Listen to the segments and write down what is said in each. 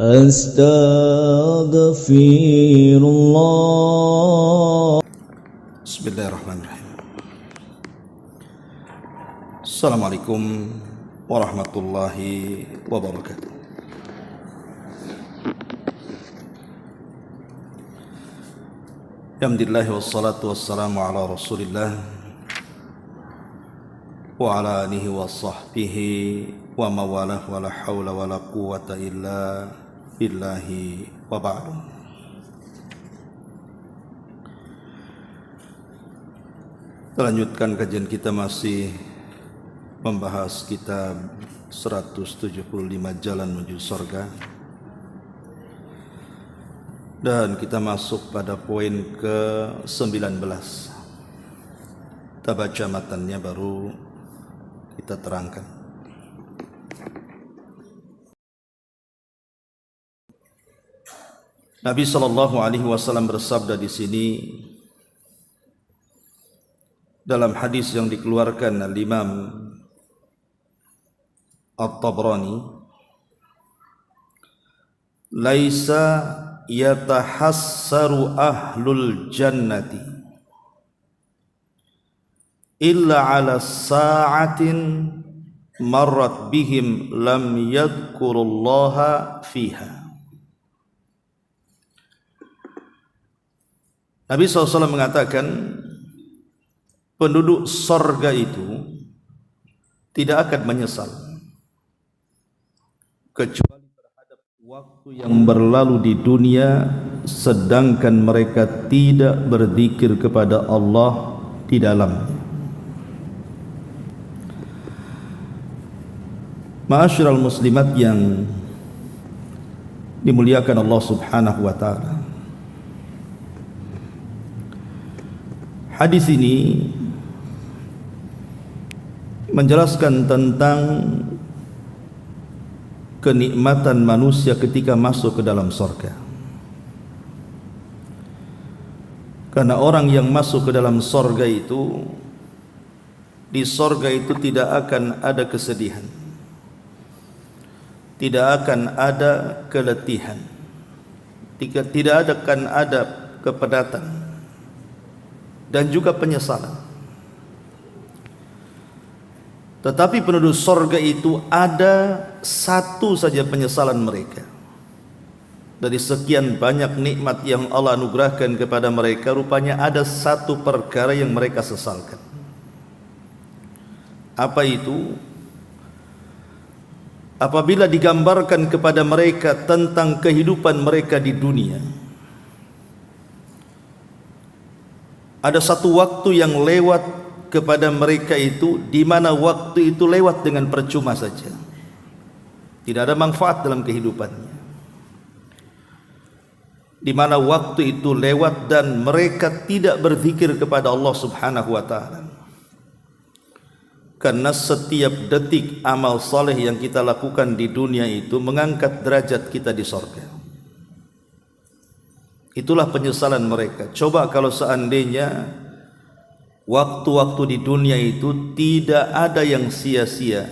Astaghfirullah. Bismillahirrahmanirrahim. Assalamualaikum warahmatullahi wabarakatuh. Alhamdulillah wassalatu wassalamu ala Rasulillah wa ala alihi wa sahbihi wa mawalah wa la hawla wa la quwwata illa billahi wa ba'du. Lanjutkan kajian kita, masih membahas kitab 175 Jalan Menuju Surga, dan kita masuk pada poin ke-19. Kita baca matannya baru kita terangkan. Nabi SAW bersabda di sini dalam hadis yang dikeluarkan Al-Imam At-Tabrani, "Laisa yatahassaru ahlul jannati illa ala sa'atin marrat bihim lam yadhkurullaha fiha." Nabi SAW mengatakan, penduduk sorga itu tidak akan menyesal kecuali terhadap waktu yang berlalu di dunia sedangkan mereka tidak berzikir kepada Allah di dalamnya. Ma'asyiral muslimat yang dimuliakan Allah Subhanahu wa taala, hadis ini menjelaskan tentang kenikmatan manusia ketika masuk ke dalam surga. Karena orang yang masuk ke dalam surga itu, di surga itu tidak akan ada kesedihan, tidak akan ada keletihan, tidak akan ada kepadatan dan juga penyesalan. Tetapi penduduk surga itu ada satu saja penyesalan mereka. Dari sekian banyak nikmat yang Allah anugerahkan kepada mereka, rupanya ada satu perkara yang mereka sesalkan. Apa itu? Apabila digambarkan kepada mereka tentang kehidupan mereka di dunia, ada satu waktu yang lewat kepada mereka itu, di mana waktu itu lewat dengan percuma saja, tidak ada manfaat dalam kehidupannya. Di mana waktu itu lewat dan mereka tidak berzikir kepada Allah Subhanahu wa taala. Karena setiap detik amal saleh yang kita lakukan di dunia itu mengangkat derajat kita di surga. Itulah penyesalan mereka. Coba kalau seandainya waktu-waktu di dunia itu tidak ada yang sia-sia,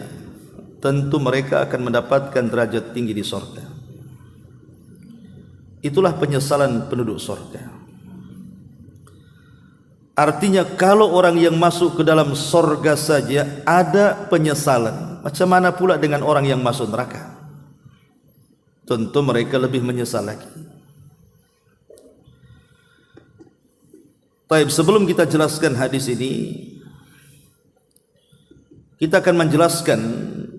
tentu mereka akan mendapatkan derajat tinggi di surga. Itulah penyesalan penduduk surga. Artinya kalau orang yang masuk ke dalam surga saja ada penyesalan, macam mana pula dengan orang yang masuk neraka? Tentu mereka lebih menyesal lagi. Baik, sebelum kita jelaskan hadis ini, kita akan menjelaskan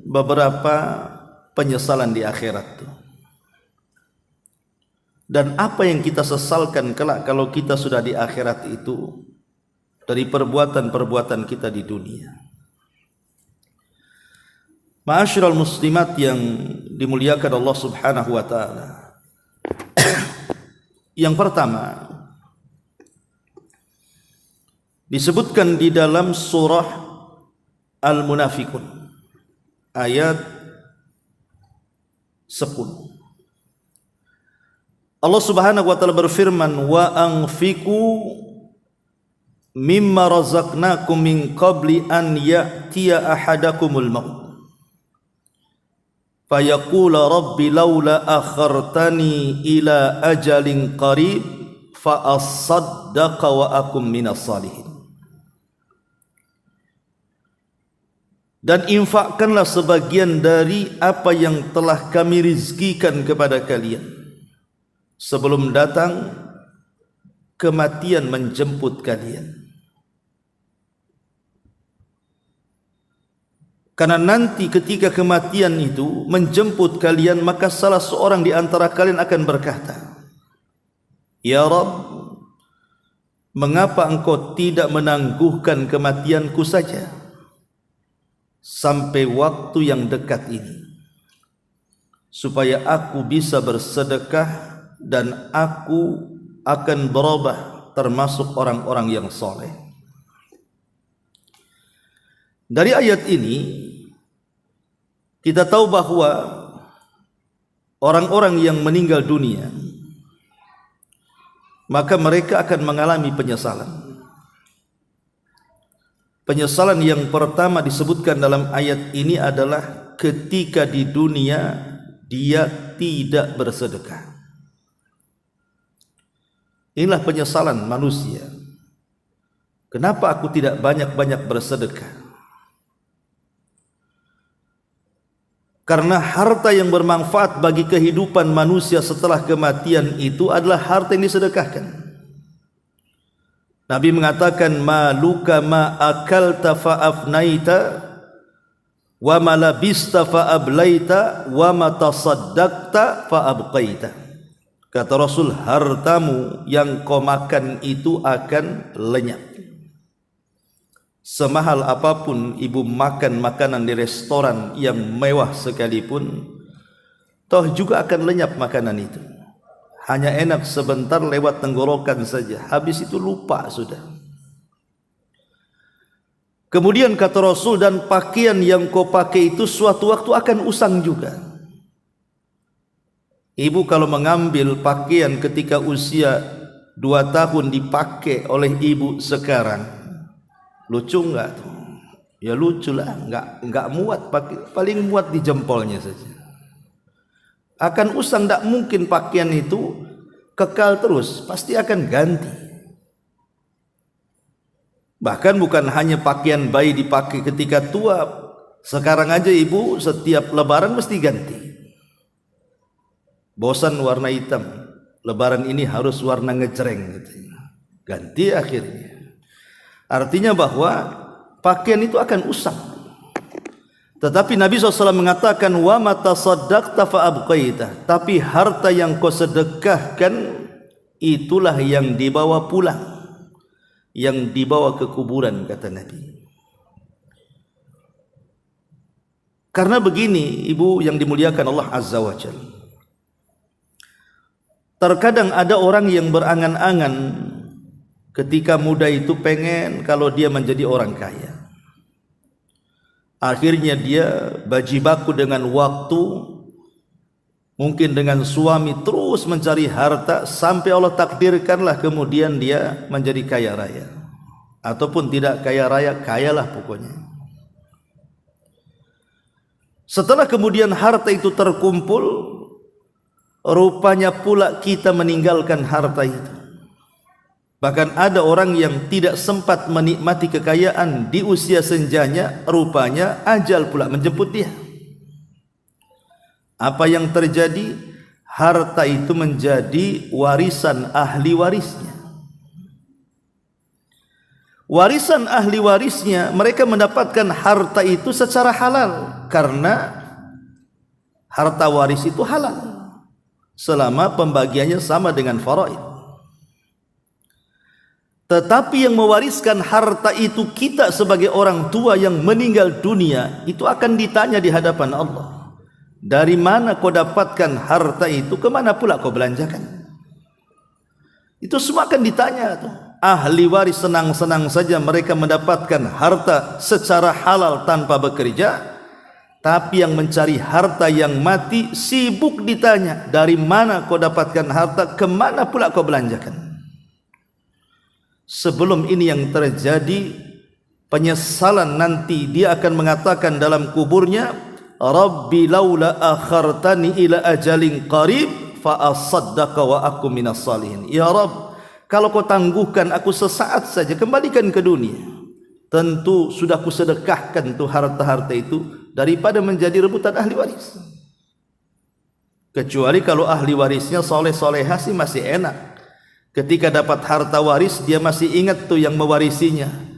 beberapa penyesalan di akhirat. Dan apa yang kita sesalkan kelak kalau kita sudah di akhirat itu dari perbuatan-perbuatan kita di dunia. Ma'asyiral muslimat yang dimuliakan Allah Subhanahu wa taala. Yang pertama, disebutkan di dalam surah Al-Munafiqun ayat 10. Allah Subhanahu wa taala berfirman, "Wa anfiqu mimma razaqnakum min qabli an ya'tiya ahadakumul maut fayaqula rabbi laula akhartani ila ajalin qarib fa asaddaqa wa akum minas salihin. Dan infakkanlah sebagian dari apa yang telah kami rizkikan kepada kalian sebelum datang kematian menjemput kalian. Karena nanti ketika kematian itu menjemput kalian, maka salah seorang di antara kalian akan berkata, Ya Rabb, mengapa engkau tidak menangguhkan kematianku saja sampai waktu yang dekat ini, supaya aku bisa bersedekah dan aku akan berubah termasuk orang-orang yang soleh. Dari ayat ini kita tahu bahwa orang-orang yang meninggal dunia, maka mereka akan mengalami penyesalan. Penyesalan yang pertama disebutkan dalam ayat ini adalah ketika di dunia dia tidak bersedekah. Inilah penyesalan manusia. Kenapa aku tidak banyak-banyak bersedekah? Karena harta yang bermanfaat bagi kehidupan manusia setelah kematian itu adalah harta yang disedekahkan. Nabi mengatakan, maluka ma akalta fa afnaita wa ma labista fa ablaita wa ma tasaddaqta fa abqaita. Kata Rasul, hartamu yang kau makan itu akan lenyap. Semahal apapun ibu makan makanan di restoran yang mewah sekalipun, toh juga akan lenyap makanan itu. Hanya enak sebentar lewat tenggorokan saja, habis itu lupa sudah. Kemudian kata Rasul, dan pakaian yang kau pakai itu suatu waktu akan usang juga. Ibu kalau mengambil pakaian ketika usia 2 tahun dipakai oleh ibu sekarang, lucu enggak tuh? Ya lucu lah, enggak muat, paling muat di jempolnya saja. Akan usang, tidak mungkin pakaian itu kekal terus, pasti akan ganti. Bahkan bukan hanya pakaian bayi dipakai ketika tua, sekarang aja ibu setiap lebaran mesti ganti. Bosan warna hitam, lebaran ini harus warna ngejreng gitu. Ganti akhirnya. Artinya bahwa pakaian itu akan usang. Tetapi Nabi SAW mengatakan, wa mata saddaqta fa abqaita, tapi harta yang kau sedekahkan itulah yang dibawa pulang, yang dibawa ke kuburan, kata Nabi. Karena begini, ibu yang dimuliakan Allah Azza wa Jalla, terkadang ada orang yang berangan-angan ketika muda itu pengen kalau dia menjadi orang kaya. Akhirnya dia bajibaku dengan waktu, mungkin dengan suami, terus mencari harta sampai Allah takdirkanlah kemudian dia menjadi kaya raya. Ataupun tidak kaya raya, kayalah pokoknya. Setelah kemudian harta itu terkumpul, rupanya pula kita meninggalkan harta itu. Bahkan ada orang yang tidak sempat menikmati kekayaan di usia senjanya, rupanya ajal pula menjemput dia. Apa yang terjadi? Harta itu menjadi warisan ahli warisnya. Warisan ahli warisnya, mereka mendapatkan harta itu secara halal, karena harta waris itu halal selama pembagiannya sama dengan faraid. Tetapi yang mewariskan harta itu kita sebagai orang tua yang meninggal dunia, itu akan ditanya di hadapan Allah. Dari mana kau dapatkan harta itu? Kemana pula kau belanjakan? Itu semua akan ditanya tuh. Ahli waris senang-senang saja mereka mendapatkan harta secara halal tanpa bekerja. Tapi yang mencari harta yang mati sibuk ditanya, dari mana kau dapatkan harta? Kemana pula kau belanjakan? Sebelum ini yang terjadi, penyesalan nanti dia akan mengatakan dalam kuburnya, Rabbi laula akhartani ila ajalin qarib fa asaddaqa wa aku minas salihin. Ya Rabb, kalau kau tangguhkan aku sesaat saja, kembalikan ke dunia, tentu sudah kusedekahkan tuh harta-harta itu daripada menjadi rebutan ahli waris. Kecuali kalau ahli warisnya soleh-solehah sih masih enak. Ketika dapat harta waris dia masih ingat tuh yang mewarisinya.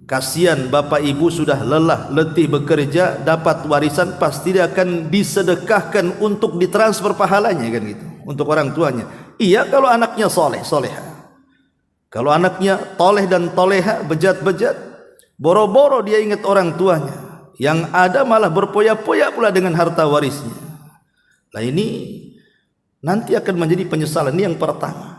Kasihan bapak ibu sudah lelah letih bekerja, dapat warisan pasti dia akan disedekahkan untuk ditransfer pahalanya kan gitu untuk orang tuanya. Iya kalau anaknya soleh soleha. Kalau anaknya toleh dan toleha, bejat-bejat, boro-boro dia ingat orang tuanya, yang ada malah berpoya-poya pula dengan harta warisnya. Nah ini nanti akan menjadi penyesalan. Ini yang pertama.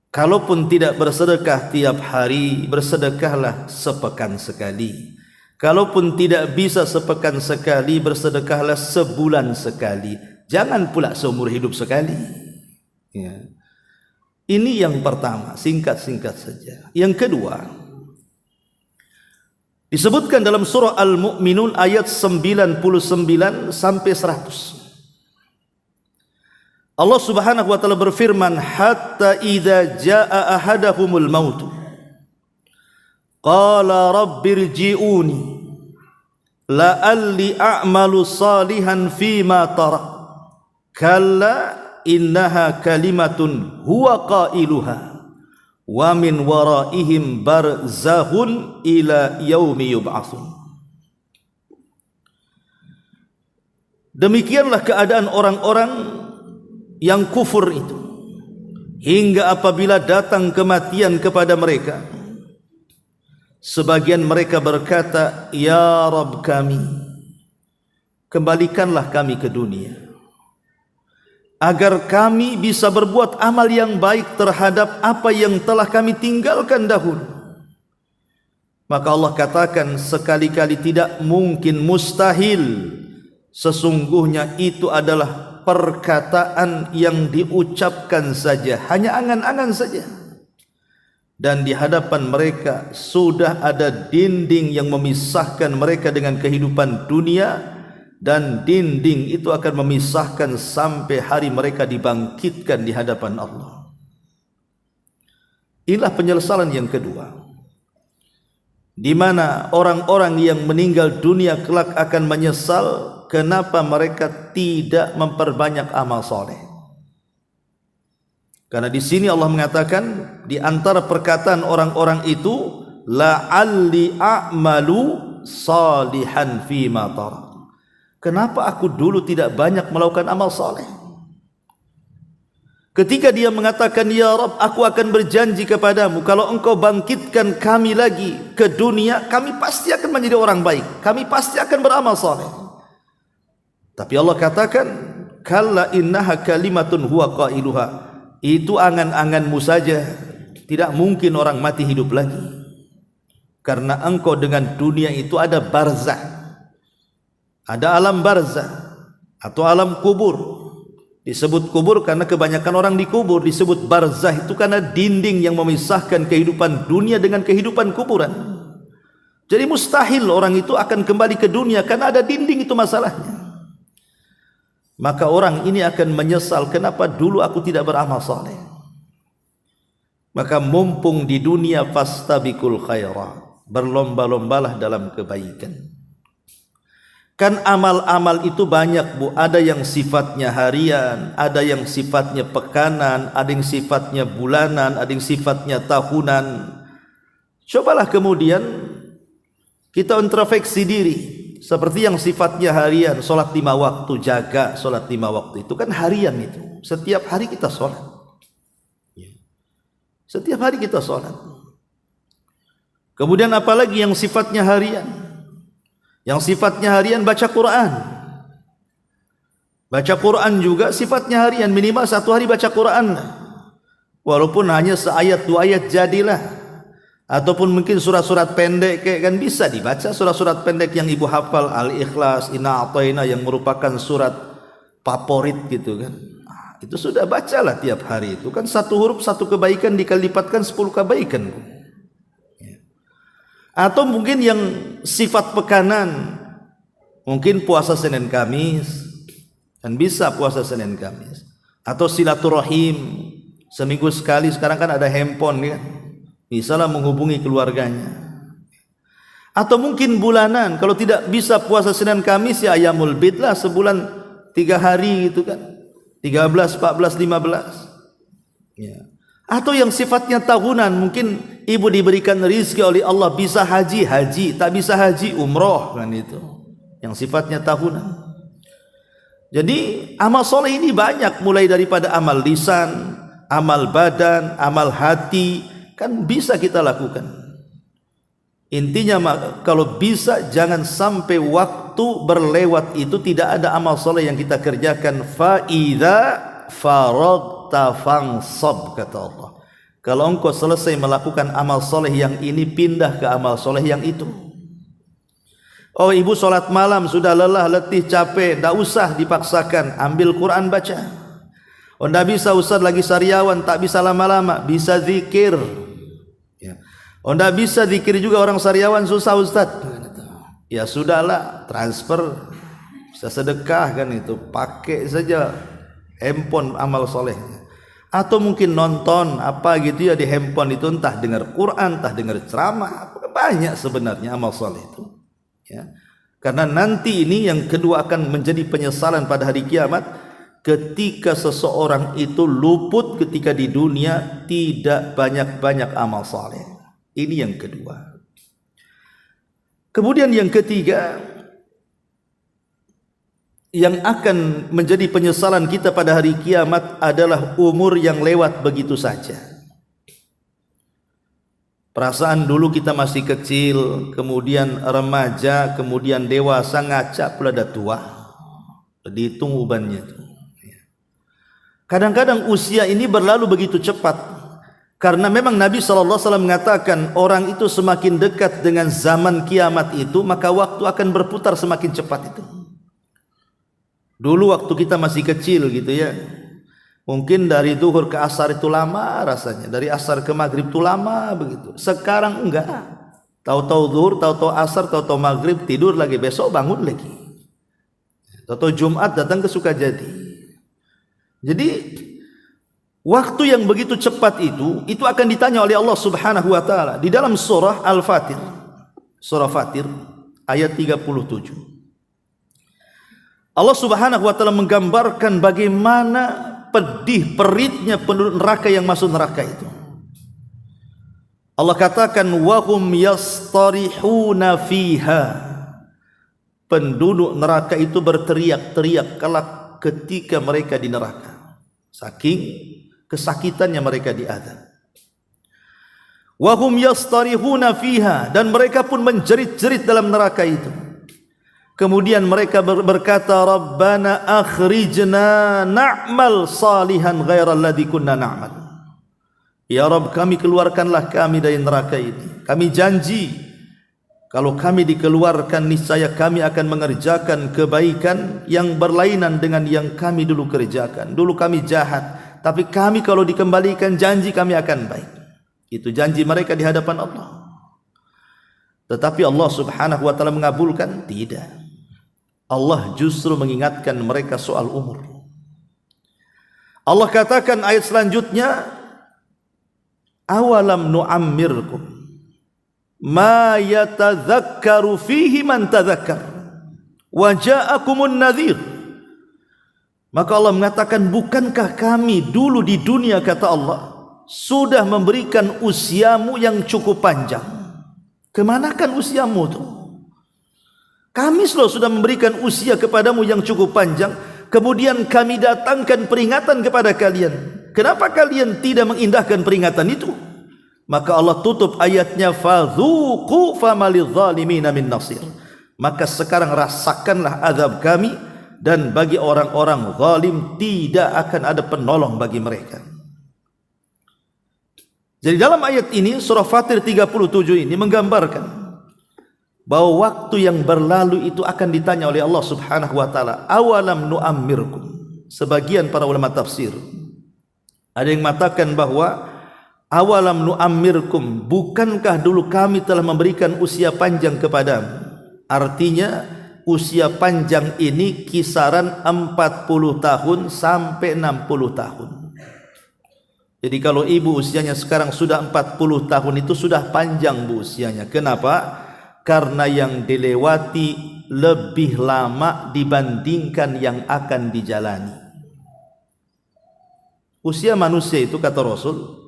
Kalaupun tidak bersedekah tiap hari, bersedekahlah sepekan sekali. Kalaupun tidak bisa sepekan sekali, bersedekahlah sebulan sekali. Jangan pula seumur hidup sekali. Ya. Ini yang pertama, singkat-singkat saja. Yang kedua, disebutkan dalam surah Al-Mu'minun ayat 99 sampai 100. Allah Subhanahu wa taala berfirman, hatta idza jaa ahadahumul maut qala rabbirji'uni la'alli a'malu salihan fima tarak kalla innaha kalimatun huwa qailuha wa min waraihim barzahun ila yaumi yub'atsun. Demikianlah keadaan orang-orang yang kufur itu, hingga apabila datang kematian kepada mereka, sebagian mereka berkata, ya Rabb kami, kembalikanlah kami ke dunia agar kami bisa berbuat amal yang baik terhadap apa yang telah kami tinggalkan dahulu. Maka Allah katakan, sekali-kali tidak mungkin, mustahil, sesungguhnya itu adalah perkataan yang diucapkan saja, hanya angan-angan saja. Dan di hadapan mereka sudah ada dinding yang memisahkan mereka dengan kehidupan dunia, dan dinding itu akan memisahkan sampai hari mereka dibangkitkan di hadapan Allah. Inilah penyesalan yang kedua, di mana orang-orang yang meninggal dunia kelak akan menyesal kenapa mereka tidak memperbanyak amal soleh. Karena di sini Allah mengatakan, di antara perkataan orang-orang itu, la'alli a'malu salihan fima tarak. Kenapa aku dulu tidak banyak melakukan amal soleh? Ketika dia mengatakan, ya Rabb, aku akan berjanji kepadamu, kalau engkau bangkitkan kami lagi ke dunia, kami pasti akan menjadi orang baik, kami pasti akan beramal soleh. Tapi Allah katakan, kalla innaha kalimatun huwa qailuha, itu angan-anganmu saja, tidak mungkin orang mati hidup lagi. Karena engkau dengan dunia itu ada barzah, ada alam barzah atau alam kubur. Disebut kubur karena kebanyakan orang dikubur. Disebut barzah itu karena dinding yang memisahkan kehidupan dunia dengan kehidupan kuburan. Jadi mustahil orang itu akan kembali ke dunia karena ada dinding, itu masalahnya. Maka orang ini akan menyesal, kenapa dulu aku tidak beramal saleh. Maka mumpung di dunia, fastabiqul khairat, berlomba-lombalah dalam kebaikan. Kan amal-amal itu banyak, Bu. Ada yang sifatnya harian, ada yang sifatnya pekanan, ada yang sifatnya bulanan, ada yang sifatnya tahunan. Cobalah kemudian kita introspeksi diri. Seperti yang sifatnya harian, sholat 5 waktu, jaga sholat 5 waktu, itu kan harian itu. Setiap hari kita sholat. Setiap hari kita sholat. Kemudian apalagi yang sifatnya harian? Yang sifatnya harian baca Quran. Baca Quran juga sifatnya harian, minimal 1 hari baca Quran. Walaupun hanya seayat 2 ayat jadilah. Ataupun mungkin surat-surat pendek kan bisa dibaca, surat-surat pendek yang ibu hafal, Al-Ikhlas, Inna A'tayna, yang merupakan surat favorit gitu kan. Itu sudah bacalah tiap hari. Itu kan 1 huruf 1 kebaikan dikali lipatkan 10 kebaikan. Atau mungkin yang sifat pekanan, Mungkin puasa Senin Kamis, kan bisa puasa Senin Kamis. Atau silaturahim, seminggu sekali. Sekarang kan ada handphone kan, bisalah menghubungi keluarganya. Atau mungkin bulanan, kalau tidak bisa puasa Senin Kamis ya Ayyamul Bid lah, sebulan 3 hari gitu kan, 13, 14, 15 ya. Atau yang sifatnya tahunan, mungkin ibu diberikan rezeki oleh Allah bisa haji, tak bisa haji, umroh kan, itu yang sifatnya tahunan. Jadi amal soleh ini banyak, mulai daripada amal lisan, amal badan, amal hati, kan bisa kita lakukan. Intinya kalau bisa jangan sampai waktu berlewat itu tidak ada amal soleh yang kita kerjakan. Fa idza faragta fansab, kata Allah. Kalau engkau selesai melakukan amal soleh yang ini, pindah ke amal soleh yang itu. Oh, ibu sholat malam sudah lelah, letih, capek, tidak usah dipaksakan, ambil Quran baca. Oh, tidak bisa Ustaz lagi sariawan, tak bisa lama-lama, bisa zikir ya. Oh, tidak bisa zikir juga, orang sariawan susah Ustaz. Ya sudahlah, transfer, bisa sedekah kan, itu pakai saja handphone amal solehnya. Atau mungkin nonton apa gitu ya di handphone itu, entah dengar Quran, entah dengar ceramah, banyak sebenarnya amal soleh itu ya. Karena nanti ini yang kedua akan menjadi penyesalan pada hari kiamat, ketika seseorang itu luput ketika di dunia tidak banyak-banyak amal soleh. Ini yang kedua. Kemudian yang ketiga, yang akan menjadi penyesalan kita pada hari kiamat adalah umur yang lewat begitu saja. Perasaan dulu kita masih kecil, kemudian remaja, kemudian dewasa, ngaca pula dah tua, dihitung ubannya. Kadang-kadang usia ini berlalu begitu cepat, karena memang Nabi SAW mengatakan orang itu semakin dekat dengan zaman kiamat itu, maka waktu akan berputar semakin cepat itu. Dulu waktu kita masih kecil gitu ya, mungkin dari zuhur ke asar itu lama rasanya, dari asar ke maghrib itu lama begitu. Sekarang enggak, tahu-tahu zuhur, tahu-tahu asar, tahu-tahu maghrib, tidur lagi, besok bangun lagi, tahu-tahu Jumat datang ke Sukajadi. Jadi waktu yang begitu cepat itu akan ditanya oleh Allah Subhanahu wa taala di dalam surah Al-Fatir, surah Fatir ayat 37. Allah Subhanahu wa taala menggambarkan bagaimana pedih peritnya penduduk neraka yang masuk neraka itu. Allah katakan wahum yastarihuna fiha, penduduk neraka itu berteriak-teriak kelak ketika mereka di neraka, saking kesakitannya mereka diazab. Wahum yastarihuna fiha, dan mereka pun menjerit-jerit dalam neraka itu. Kemudian mereka berkata, Rabbana akhrijna na'mal salihan ghairal ladzi kunna na'mal. Ya Rabb, kami keluarkanlah kami dari neraka ini. Kami janji kalau kami dikeluarkan niscaya kami akan mengerjakan kebaikan yang berlainan dengan yang kami dulu kerjakan. Dulu kami jahat, tapi kami kalau dikembalikan janji kami akan baik. Itu janji mereka di hadapan Allah. Tetapi Allah Subhanahu wa taala mengabulkan? Tidak. Allah justru mengingatkan mereka soal umur. Allah katakan ayat selanjutnya, awalam nu'ammirkum ma yatadzakkaru fihi man tadzakkar wa ja'akumun nadhir. Maka Allah mengatakan, bukankah kami dulu di dunia, kata Allah, sudah memberikan usiamu yang cukup panjang? Kemanakan usiamu itu? Kami sudah memberikan usia kepadamu yang cukup panjang, kemudian kami datangkan peringatan kepada kalian. Kenapa kalian tidak mengindahkan peringatan itu? Maka Allah tutup ayatnya, fadzuqu famalidz zalimina min nasir. Maka sekarang rasakanlah azab kami, dan bagi orang-orang zalim tidak akan ada penolong bagi mereka. Jadi dalam ayat ini surah Fatir 37 ini menggambarkan bahwa waktu yang berlalu itu akan ditanya oleh Allah Subhanahu wa taala, awalam nu'ammirkum. Sebagian para ulama tafsir ada yang mengatakan bahwa awalam nu'ammirkum, bukankah dulu kami telah memberikan usia panjang kepadamu? Artinya usia panjang ini kisaran 40 tahun sampai 60 tahun. Jadi kalau ibu usianya sekarang sudah 40 tahun itu sudah panjang bu usianya. Kenapa? Karena yang dilewati lebih lama dibandingkan yang akan dijalani. Usia manusia itu kata Rasul,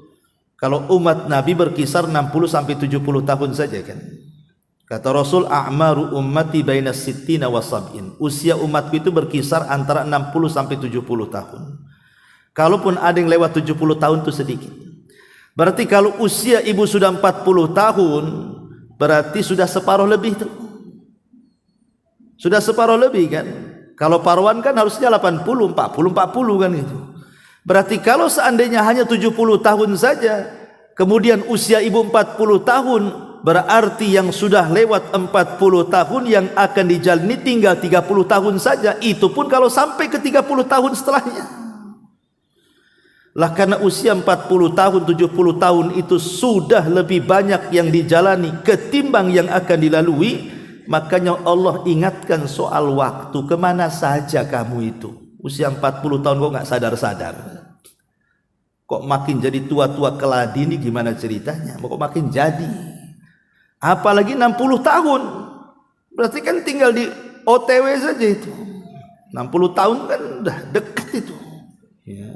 kalau umat Nabi berkisar 60 sampai 70 tahun saja kan. Kata Rasul, a'maru ummati baina sittina wa sab'in. Usia umatku itu berkisar antara 60 sampai 70 tahun. Kalaupun ada yang lewat 70 tahun itu sedikit. Berarti kalau usia ibu sudah 40 tahun, berarti sudah separuh lebih tuh. Sudah separuh lebih kan. Kalau paruan kan harusnya 80, 40 kan itu. Berarti kalau seandainya hanya 70 tahun saja, kemudian usia ibu 40 tahun, berarti yang sudah lewat 40 tahun yang akan dijalani tinggal 30 tahun saja. Itu pun kalau sampai ke 30 tahun setelahnya. Lah karena usia 40 tahun, 70 tahun itu sudah lebih banyak yang dijalani ketimbang yang akan dilalui. Makanya Allah ingatkan soal waktu. Kemana saja kamu itu? Usia 40 tahun kok gak sadar-sadar? Kok makin jadi tua-tua keladi ini gimana ceritanya? Kok makin jadi? Apalagi 60 tahun. Berarti kan tinggal di OTW saja itu. 60 tahun kan udah dekat itu. Ya.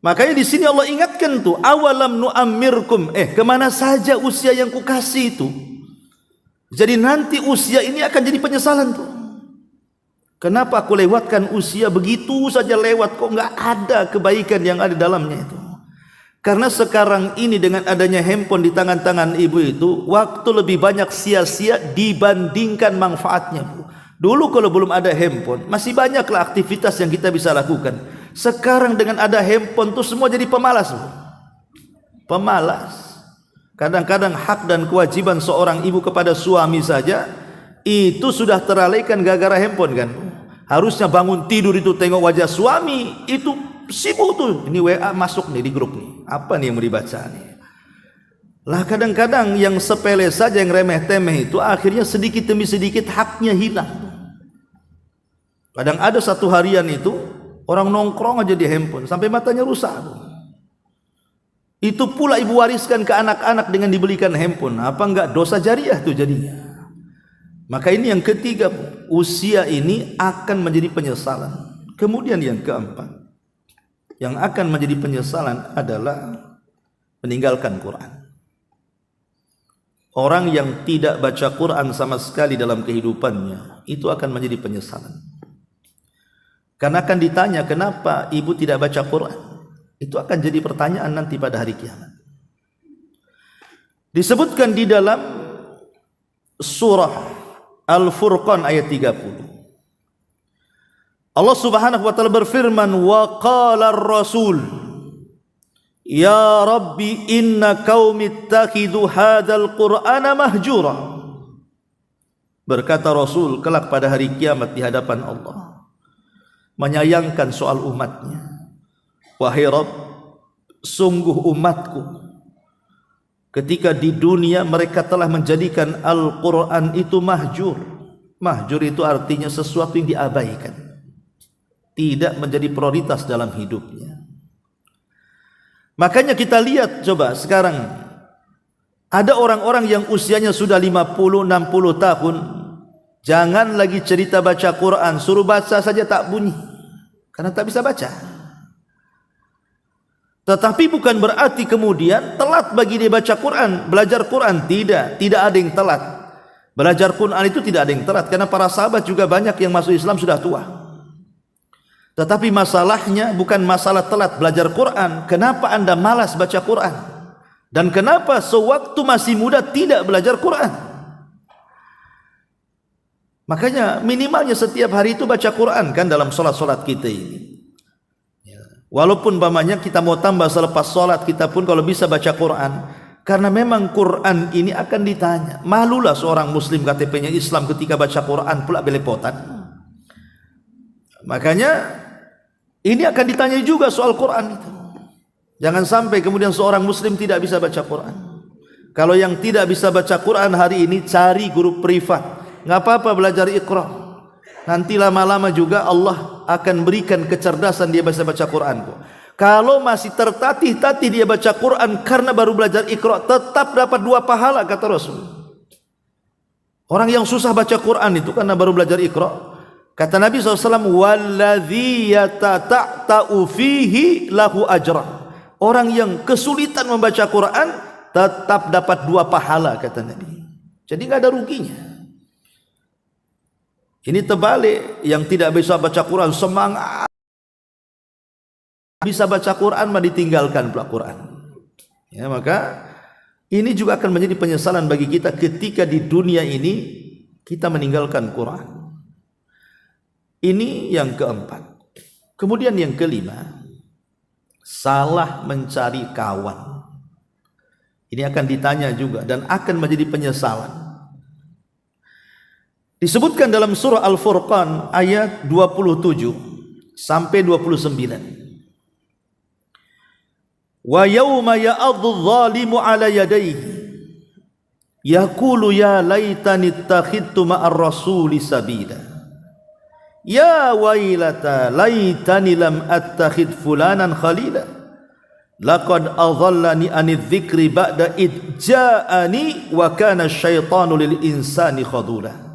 Makanya di sini Allah ingatkan tuh, awalam nu'ammirkum, kemana saja usia yang kukasih itu. Jadi nanti usia ini akan jadi penyesalan tuh. Kenapa aku lewatkan usia begitu saja lewat, kok nggak ada kebaikan yang ada dalamnya itu. Karena sekarang ini dengan adanya handphone di tangan-tangan ibu itu, waktu lebih banyak sia-sia dibandingkan manfaatnya bu. Dulu kalau belum ada handphone, masih banyaklah aktivitas yang kita bisa lakukan. Sekarang dengan ada handphone tuh semua jadi pemalas bu. Pemalas. Kadang-kadang hak dan kewajiban seorang ibu kepada suami saja itu sudah teralaikan gara-gara handphone kan. Harusnya bangun tidur itu tengok wajah suami, itu sibuk tuh. Ini WA masuk nih di grup nih. Apa nih yang mau dibaca nih? Lah kadang-kadang yang sepele saja, yang remeh-temeh itu akhirnya sedikit demi sedikit haknya hilang. Kadang ada satu harian itu orang nongkrong aja di handphone sampai matanya rusak. Itu pula ibu wariskan ke anak-anak dengan dibelikan handphone. Apa enggak dosa jariah tuh jadinya? Maka ini yang ketiga, usia ini akan menjadi penyesalan. Kemudian yang keempat, yang akan menjadi penyesalan adalah meninggalkan Quran. Orang yang tidak baca Quran sama sekali dalam kehidupannya, itu akan menjadi penyesalan. Karena akan ditanya, kenapa ibu tidak baca Quran? Itu akan jadi pertanyaan nanti pada hari kiamat. Disebutkan di dalam surah Al-Furqan ayat 30. Allah Subhanahu wa taala berfirman, wa qala ar-rasul ya rabbi inna qaumi ittakhidhu hadzal qur'ana mahjura. Berkata Rasul kelak pada hari kiamat di hadapan Allah, menyayangkan soal umatnya. Wahai Rabb, sungguh umatku ketika di dunia mereka telah menjadikan Al-Quran itu mahjur. Mahjur itu artinya sesuatu yang diabaikan, tidak menjadi prioritas dalam hidupnya. Makanya kita lihat coba sekarang, ada orang-orang yang usianya sudah 50-60 tahun, jangan lagi cerita baca Quran, suruh baca saja tak bunyi, karena tak bisa baca. Tetapi bukan berarti kemudian telat bagi dia baca Quran, belajar Quran. Tidak ada yang telat. Belajar Quran itu tidak ada yang telat, karena para sahabat juga banyak yang masuk Islam sudah tua. Tetapi masalahnya bukan masalah telat belajar Quran. Kenapa Anda malas baca Quran? Dan kenapa sewaktu masih muda tidak belajar Quran? Makanya minimalnya setiap hari itu baca Quran kan dalam solat-solat kita ini. Walaupun umpamanya kita mau tambah selepas sholat, kita pun kalau bisa baca Quran. Karena memang Quran ini akan ditanya. Malulah seorang muslim KTP-nya Islam ketika baca Quran pula belepotan. Makanya ini akan ditanya juga soal Quran itu. Jangan sampai kemudian seorang muslim tidak bisa baca Quran. Kalau yang tidak bisa baca Quran hari ini, cari guru privat. nggak apa-apa belajar Iqra. Nanti lama-lama juga Allah akan berikan kecerdasan dia baca Quran kok. Kalau masih tertatih-tatih dia baca Quran karena baru belajar Iqra, tetap dapat 2 pahala kata Rasul. Orang yang susah baca Quran itu karena baru belajar Iqra, kata Nabi SAW, walladzi yatata'u fihi lahu ajran. Orang yang kesulitan membaca Quran tetap dapat 2 pahala kata Nabi. Jadi nggak ada ruginya. Ini terbalik, yang tidak bisa baca Quran semangat bisa baca Quran mah ditinggalkan pula Quran. Ya, maka ini juga akan menjadi penyesalan bagi kita ketika di dunia ini kita meninggalkan Quran. Ini yang keempat. Kemudian yang kelima, salah mencari kawan. Ini akan ditanya juga dan akan menjadi penyesalan. Disebutkan dalam surah Al-Furqan ayat 27 sampai 29. Wa yawma ya'adhu dhalimu ala yadayhi yaqulu ya laitani ittakhidtu ma'ar rasuli sabila ya wailata laitani lam attakhid fulanan khalila laqad adhallani anidh dhikri ba'da id ja'ani wa kana asyaitanu lil insani khadula.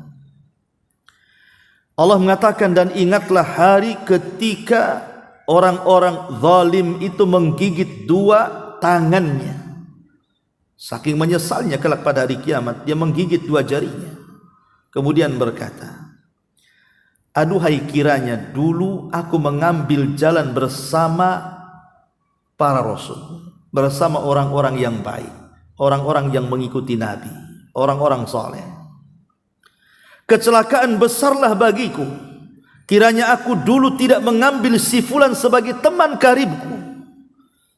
Allah mengatakan, dan ingatlah hari ketika orang-orang zalim itu menggigit 2 tangannya. Saking menyesalnya kelak pada hari kiamat, dia menggigit 2 jarinya. Kemudian berkata, aduhai kiranya dulu aku mengambil jalan bersama para rasul, bersama orang-orang yang baik, orang-orang yang mengikuti Nabi, orang-orang soleh. Kecelakaan besarlah bagiku kiranya aku dulu tidak mengambil si fulan sebagai teman karibku.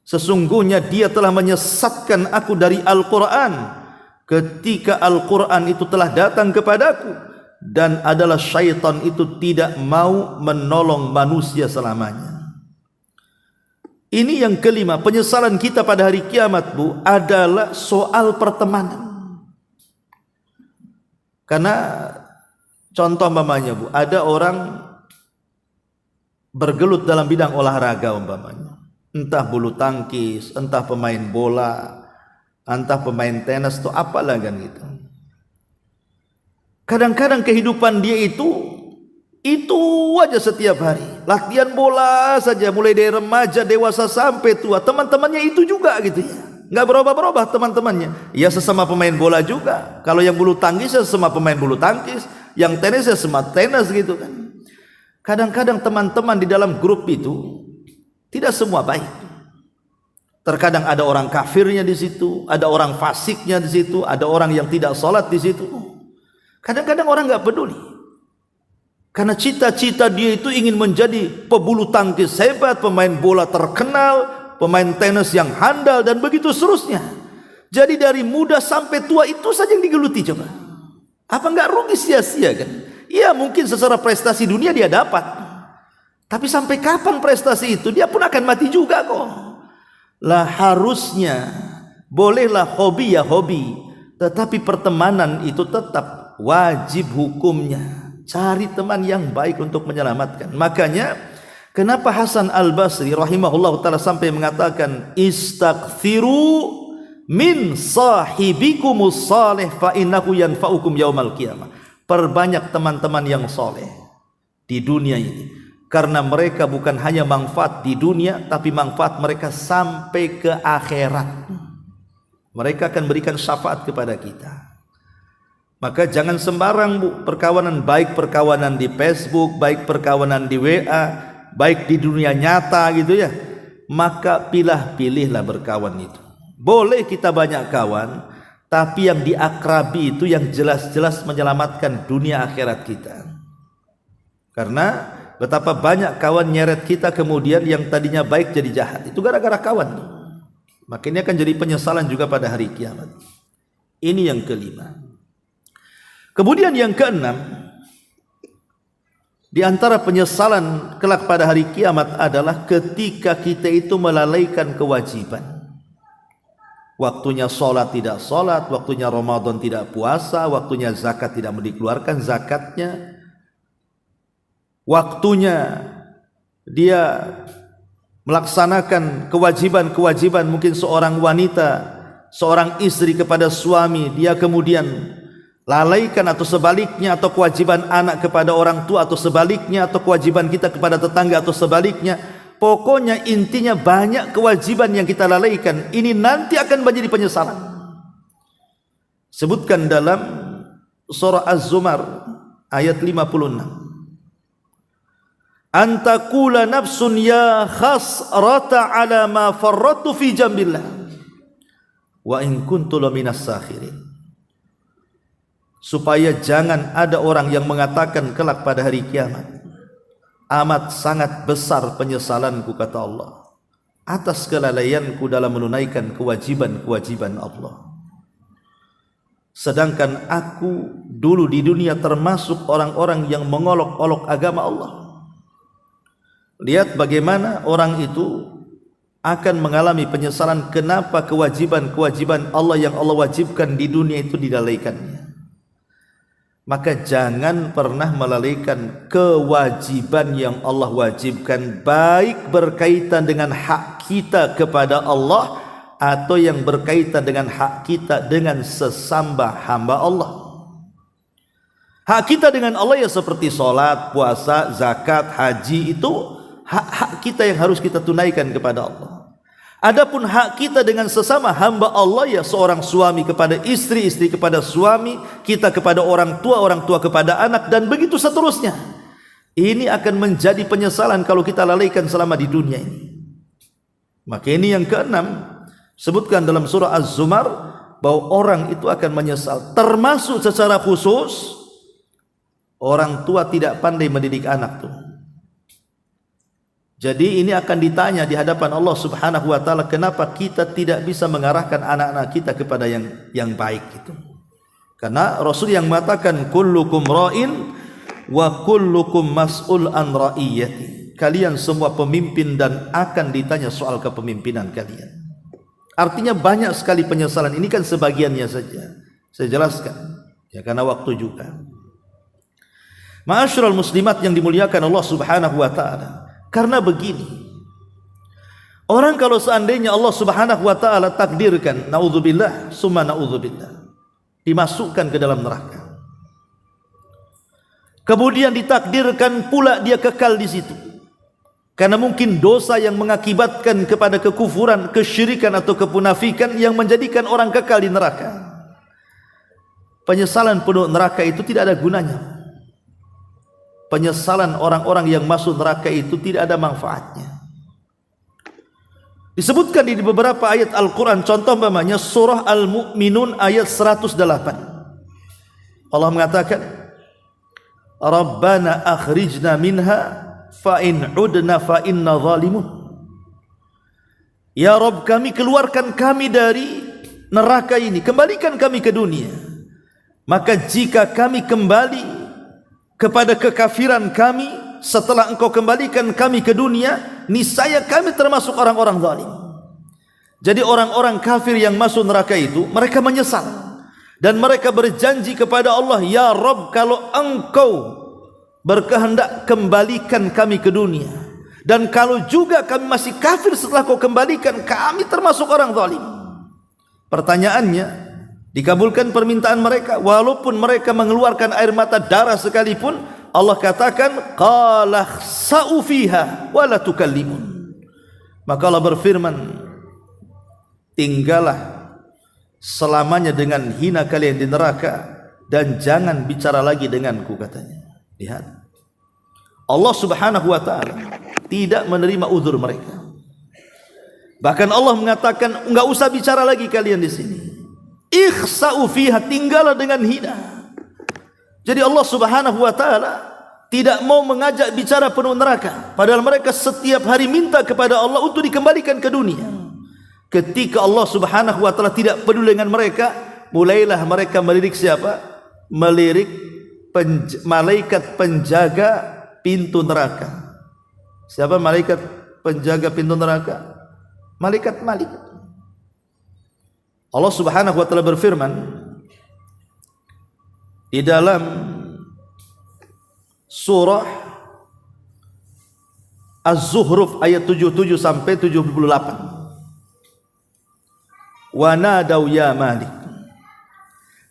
Sesungguhnya dia telah menyesatkan aku dari Al-Quran ketika Al-Quran itu telah datang kepadaku, dan adalah syaitan itu tidak mau menolong manusia selamanya. Ini yang kelima, penyesalan kita pada hari kiamat, Bu, adalah soal pertemanan. Karena contoh mamanya, Bu, ada orang bergelut dalam bidang olahraga umpamanya, entah bulu tangkis, entah pemain bola, entah pemain tenis atau apalah kan gitu. Kadang-kadang kehidupan dia itu aja setiap hari, latihan bola saja, mulai dari remaja, dewasa sampai tua. Teman-temannya itu juga gitu ya, nggak berubah-berubah teman-temannya. Ya sesama pemain bola juga. Kalau yang bulu tangkis ya sesama pemain bulu tangkis, yang tenis ya sesama tenis gitu kan. Kadang-kadang teman-teman di dalam grup itu tidak semua baik. Terkadang ada orang kafirnya di situ, ada orang fasiknya di situ, ada orang yang tidak sholat di situ. Kadang-kadang orang nggak peduli, karena cita-cita dia itu ingin menjadi pebulu tangkis hebat, pemain bola terkenal, pemain tenis yang handal, dan begitu seterusnya. Jadi dari muda sampai tua itu saja yang digeluti. Coba, apa nggak rugi sia-sia kan? Ya mungkin secara prestasi dunia dia dapat, tapi sampai kapan prestasi itu? Dia pun akan mati juga kok. Lah harusnya bolehlah hobi ya hobi, tetapi pertemanan itu tetap wajib hukumnya. Cari teman yang baik untuk menyelamatkan. Makanya kenapa Hasan Al-Basri rahimahullah ta'ala sampai mengatakan, istaghfiru min sahibikumus salih fa innahu yanfa'ukum yaumal qiyamah. Perbanyak teman-teman yang soleh di dunia ini, karena mereka bukan hanya manfaat di dunia, tapi manfaat mereka sampai ke akhirat. Mereka akan berikan syafaat kepada kita. Maka jangan sembarang, Bu, perkawanan, baik perkawanan di Facebook, baik perkawanan di WA, baik di dunia nyata gitu ya. Maka pilihlah berkawan itu. Boleh kita banyak kawan, tapi yang diakrabi itu yang jelas-jelas menyelamatkan dunia akhirat kita. Karena betapa banyak kawan nyeret kita kemudian yang tadinya baik jadi jahat, itu gara-gara kawan. Maka ini akan jadi penyesalan juga pada hari kiamat. Ini yang kelima. Kemudian yang keenam, di antara penyesalan kelak pada hari kiamat adalah ketika kita itu melalaikan kewajiban. Waktunya sholat tidak sholat, waktunya Ramadan tidak puasa, waktunya zakat tidak dikeluarkan zakatnya, waktunya dia melaksanakan kewajiban-kewajiban mungkin seorang wanita, seorang istri kepada suami, dia kemudian lalaikan atau sebaliknya, atau kewajiban anak kepada orang tua atau sebaliknya, atau kewajiban kita kepada tetangga atau sebaliknya. Pokoknya intinya banyak kewajiban yang kita lalaikan. Ini nanti akan menjadi penyesalan. Sebutkan dalam surah Az-Zumar ayat 56. Antakula nafsun ya khasrata ala ma farratu fi jambillah wa in kuntu laminas sakhirin. Supaya jangan ada orang yang mengatakan kelak pada hari kiamat, amat sangat besar penyesalanku, kata Allah, atas kelalaianku dalam menunaikan kewajiban-kewajiban Allah. Sedangkan aku dulu di dunia termasuk orang-orang yang mengolok-olok agama Allah. Lihat bagaimana orang itu akan mengalami penyesalan kenapa kewajiban-kewajiban Allah yang Allah wajibkan di dunia itu dilalaikannya. Maka jangan pernah melalaikan kewajiban yang Allah wajibkan, baik berkaitan dengan hak kita kepada Allah atau yang berkaitan dengan hak kita dengan sesama hamba Allah. Hak kita dengan Allah ya seperti sholat, puasa, zakat, haji, itu hak-hak kita yang harus kita tunaikan kepada Allah. Adapun hak kita dengan sesama hamba Allah ya seorang suami kepada istri, istri kepada suami, kita kepada orang tua kepada anak, dan begitu seterusnya. Ini akan menjadi penyesalan kalau kita lalaikan selama di dunia ini. Maka ini yang keenam, sebutkan dalam surah Az-Zumar bahwa orang itu akan menyesal, termasuk secara khusus orang tua tidak pandai mendidik anak tuh. Jadi ini akan ditanya di hadapan Allah Subhanahu wa taala, kenapa kita tidak bisa mengarahkan anak-anak kita kepada yang baik itu. Karena Rasul yang mengatakan kullukum ra'in wa kullukum mas'ul an ra'iyati. Kalian semua pemimpin dan akan ditanya soal kepemimpinan kalian. Artinya banyak sekali penyesalan. Ini kan sebagiannya saja. Saya jelaskan ya karena waktu juga. Ma'asyiral muslimat yang dimuliakan Allah Subhanahu wa taala. Karena begini, orang kalau seandainya Allah Subhanahu wa taala takdirkan, naudzubillah summa naudzubillah, dimasukkan ke dalam neraka, kemudian ditakdirkan pula dia kekal di situ karena mungkin dosa yang mengakibatkan kepada kekufuran, kesyirikan atau kemunafikan yang menjadikan orang kekal di neraka. Penyesalan penduduk neraka itu tidak ada gunanya. Penyesalan orang-orang yang masuk neraka itu tidak ada manfaatnya. Disebutkan di beberapa ayat Al-Quran, contoh umpamanya surah Al-Mu'minun ayat 108. Allah mengatakan, Rabbana akhrijna minha fa in udna fa inna zalimun. Ya Rabb kami, keluarkan kami dari neraka ini, kembalikan kami ke dunia. Maka jika kami kembali kepada kekafiran kami setelah engkau kembalikan kami ke dunia, niscaya kami termasuk orang-orang zalim. Jadi orang-orang kafir yang masuk neraka itu mereka menyesal dan mereka berjanji kepada Allah, ya Rabb kalau engkau berkehendak kembalikan kami ke dunia, dan kalau juga kami masih kafir setelah kau kembalikan, kami termasuk orang zalim. Pertanyaannya, dikabulkan permintaan mereka walaupun mereka mengeluarkan air mata darah sekalipun? Allah katakan qala khsa'u fiha wa la tukallimun. Maka Allah berfirman, tinggallah selamanya dengan hina kalian di neraka dan jangan bicara lagi denganku, katanya. Lihat, Allah Subhanahu wa taala tidak menerima uzur mereka. Bahkan Allah mengatakan enggak usah bicara lagi kalian di sini. Ikhsa'u fiha, tinggallah dengan hina. Jadi Allah Subhanahu wa taala tidak mau mengajak bicara penuh neraka, padahal mereka setiap hari minta kepada Allah untuk dikembalikan ke dunia. Ketika Allah Subhanahu wa taala tidak peduli dengan mereka, mulailah mereka melirik siapa? Melirik malaikat penjaga pintu neraka. Siapa malaikat penjaga pintu neraka? Malaikat Malik. Allah Subhanahu wa taala berfirman di dalam surah Az-Zuhruf ayat 77 sampai 78. Wa nadaw ya Malik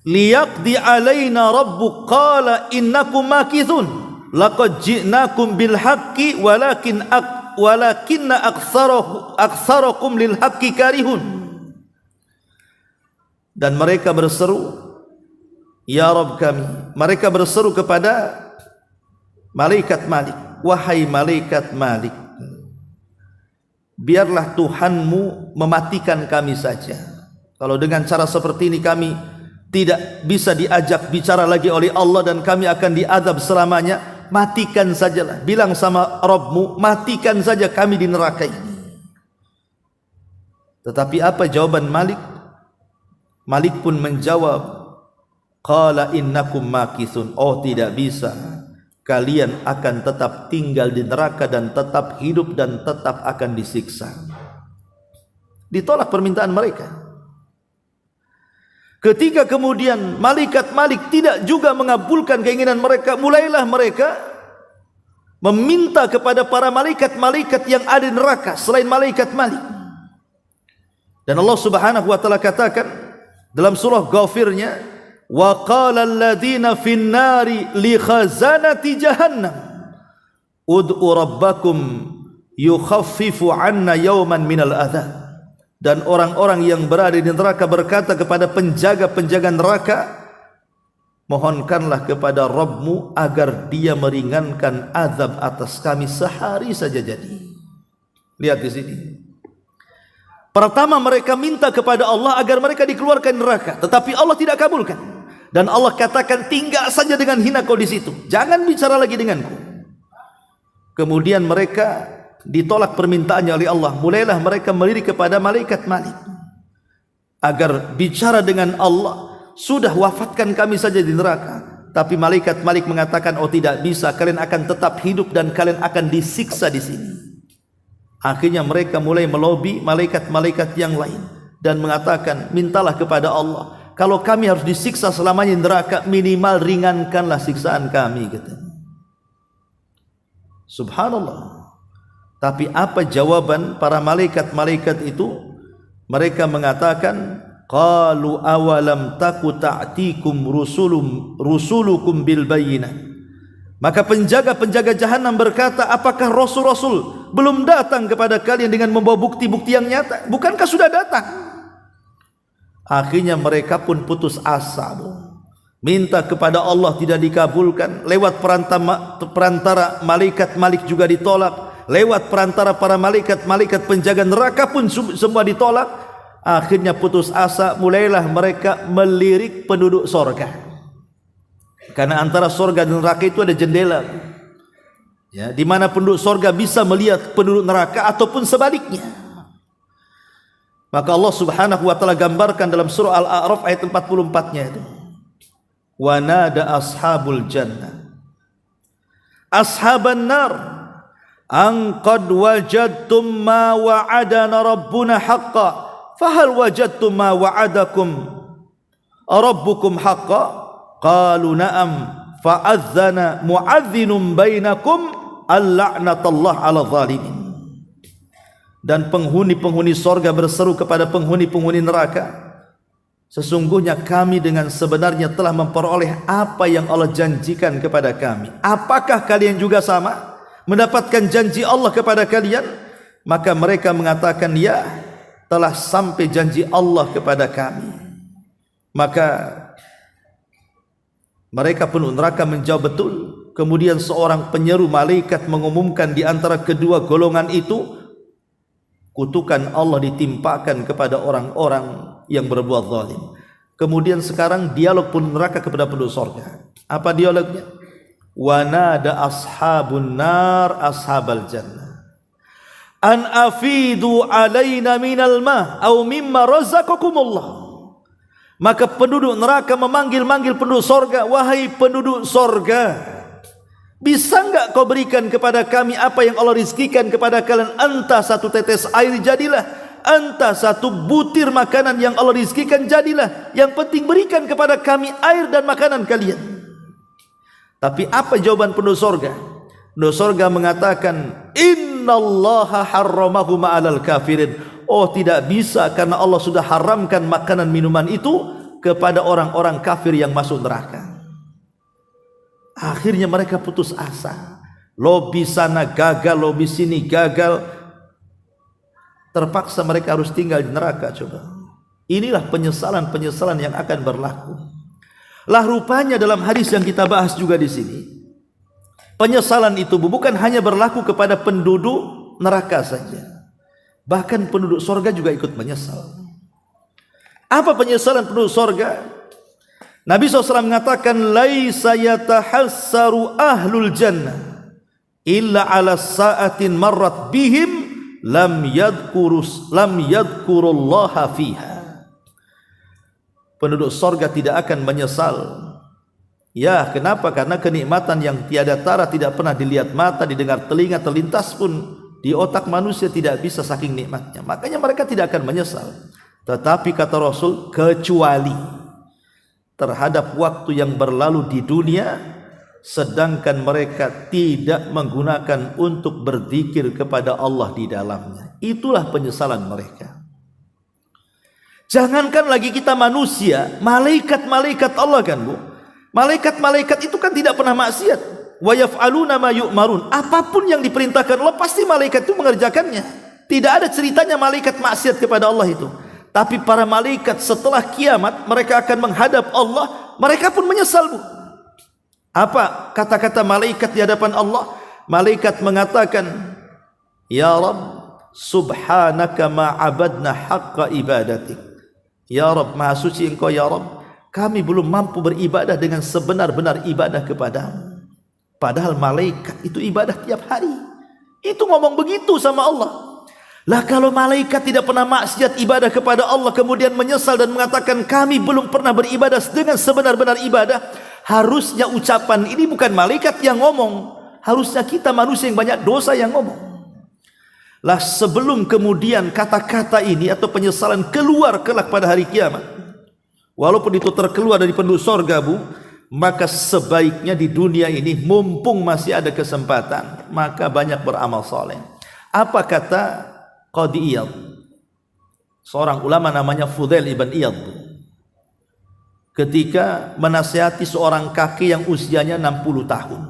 liyaqdi alaina rabbuk qala innakum makithun laqad ji'nakum bil haqqi walakinna aktsarakum lil haqqi karihun. Dan mereka berseru, ya Rabb kami, mereka berseru kepada malaikat Malik, wahai malaikat Malik, biarlah Tuhanmu mematikan kami saja. Kalau dengan cara seperti ini kami tidak bisa diajak bicara lagi oleh Allah dan kami akan diazab selamanya, matikan sajalah. Bilang sama Rabbmu, matikan saja kami di neraka ini. Tetapi apa jawaban Malik? Malik pun menjawab, qala innakum makithun, oh tidak bisa, kalian akan tetap tinggal di neraka dan tetap hidup dan tetap akan disiksa. Ditolak permintaan mereka. Ketika kemudian malaikat Malik tidak juga mengabulkan keinginan mereka, mulailah mereka meminta kepada para malaikat-malaikat yang ada di neraka selain malaikat Malik. Dan Allah Subhanahu wa taala katakan dalam surah Ghafirnya, wa qala alladziina fin nari li khazanati jahannam ud'u rabbakum yukhaffifu 'anna yawman minal adzab. Dan orang-orang yang berada di neraka berkata kepada penjaga-penjaga neraka, mohonkanlah kepada Rabbmu agar dia meringankan azab atas kami sehari saja jadi. Lihat di sini. Pertama mereka minta kepada Allah agar mereka dikeluarkan neraka, tetapi Allah tidak kabulkan. Dan Allah katakan, tinggal saja dengan hina kau di situ, jangan bicara lagi denganku. Kemudian mereka ditolak permintaannya oleh Allah. Mulailah mereka melirik kepada malaikat Malik agar bicara dengan Allah, sudah wafatkan kami saja di neraka. Tapi malaikat Malik mengatakan, oh tidak bisa, kalian akan tetap hidup dan kalian akan disiksa di sini. Akhirnya mereka mulai melobi malaikat-malaikat yang lain dan mengatakan, mintalah kepada Allah, kalau kami harus disiksa selamanya di neraka, minimal ringankanlah siksaan kami, gitu. Subhanallah. Tapi apa jawaban para malaikat-malaikat itu? Mereka mengatakan, qalu awalam taku ta'tikum rusulukum bil bayyinah. Maka penjaga-penjaga jahanam berkata, apakah rasul-rasul belum datang kepada kalian dengan membawa bukti-bukti yang nyata? Bukankah sudah datang? Akhirnya mereka pun putus asa, minta kepada Allah tidak dikabulkan, lewat perantara malaikat Malik juga ditolak, lewat perantara para malaikat-malaikat penjaga neraka pun semua ditolak. Akhirnya putus asa, mulailah mereka melirik penduduk sorga. Karena antara sorga dan neraka itu ada jendela, ya, di mana penduduk sorga bisa melihat penduduk neraka ataupun sebaliknya. Maka Allah Subhanahu wa taala gambarkan dalam surah Al-A'raf ayat 44-nya itu, wa nada ashabul jannah ashaban nar an qad wajadtum ma wa'adana rabbuna haqqan fahal wajadtum ma wa'adakum rabbukum haqqan qalu na'am fa'adzana mu'adzinun bainakum al-la'natullah 'ala zalimin. Dan penghuni-penghuni sorga berseru kepada penghuni-penghuni neraka, sesungguhnya kami dengan sebenarnya telah memperoleh apa yang Allah janjikan kepada kami. Apakah kalian juga sama mendapatkan janji Allah kepada kalian? Maka mereka mengatakan, ya, telah sampai janji Allah kepada kami. Maka mereka penduduk neraka menjawab betul. Kemudian seorang penyeru malaikat mengumumkan di antara kedua golongan itu, kutukan Allah ditimpakan kepada orang-orang yang berbuat zalim. Kemudian sekarang dialog penduduk neraka kepada penduduk surga. Apa dialognya? Wa nada ashabun nar ashabal jannah an afidu alaina minal ma au mimma razaqakumullah. Maka penduduk neraka memanggil-manggil penduduk sorga, wahai penduduk sorga, bisa enggak kau berikan kepada kami apa yang Allah rizkikan kepada kalian? Entah satu tetes air jadilah, anta satu butir makanan yang Allah rizkikan jadilah. Yang penting berikan kepada kami air dan makanan kalian. Tapi apa jawaban penduduk sorga? Penduduk sorga mengatakan, innallaha harramahu ma'alal kafirin. Oh, tidak bisa, karena Allah sudah haramkan makanan minuman itu kepada orang-orang kafir yang masuk neraka. Akhirnya mereka putus asa. Lobi sana gagal, lobi sini gagal. Terpaksa mereka harus tinggal di neraka. Coba, inilah penyesalan-penyesalan yang akan berlaku. Lah rupanya dalam hadis yang kita bahas juga di sini, penyesalan itu bukan hanya berlaku kepada penduduk neraka saja, bahkan penduduk sorga juga ikut menyesal. Apa penyesalan penduduk sorga? Nabi SAW mengatakan, laisa yatahassaru ahlul jannah illa ala sa'atin marrat bihim lam yadhkurullaha fiha. Penduduk sorga tidak akan menyesal. Ya, kenapa? Karena kenikmatan yang tiada tara, tidak pernah dilihat mata, didengar telinga, terlintas pun di otak manusia tidak bisa saking nikmatnya. Makanya mereka tidak akan menyesal. Tetapi kata Rasul, kecuali terhadap waktu yang berlalu di dunia, sedangkan mereka tidak menggunakan untuk berzikir kepada Allah di dalamnya. Itulah penyesalan mereka. Jangankan lagi kita manusia, malaikat-malaikat Allah kan, Bu. Malaikat-malaikat itu kan tidak pernah maksiat. Wa yaf'aluna ma yu'marun. Apapun yang diperintahkan Allah, pasti malaikat itu mengerjakannya. Tidak ada ceritanya malaikat maksiat kepada Allah itu. Tapi para malaikat setelah kiamat, mereka akan menghadap Allah, mereka pun menyesal, Bu. Apa kata-kata malaikat di hadapan Allah? Malaikat mengatakan, ya Rabb, subhanaka ma abadna haqqa ibadatik. Ya Rabb, maha suci engkau ya Rabb, kami belum mampu beribadah dengan sebenar-benar ibadah kepadamu. Padahal malaikat itu ibadah tiap hari. Itu ngomong begitu sama Allah. Lah kalau malaikat tidak pernah maksiat ibadah kepada Allah, kemudian menyesal dan mengatakan kami belum pernah beribadah dengan sebenar-benar ibadah, harusnya ucapan ini bukan malaikat yang ngomong, harusnya kita manusia yang banyak dosa yang ngomong. Lah sebelum kemudian kata-kata ini atau penyesalan keluar kelak pada hari kiamat, walaupun itu terkeluar dari penduduk sorga, Bu, maka sebaiknya di dunia ini mumpung masih ada kesempatan, maka banyak beramal soleh. Apa kata Qadi Iyad, seorang ulama namanya Fudail ibn Iyad, ketika menasihati seorang kakek yang usianya 60 tahun.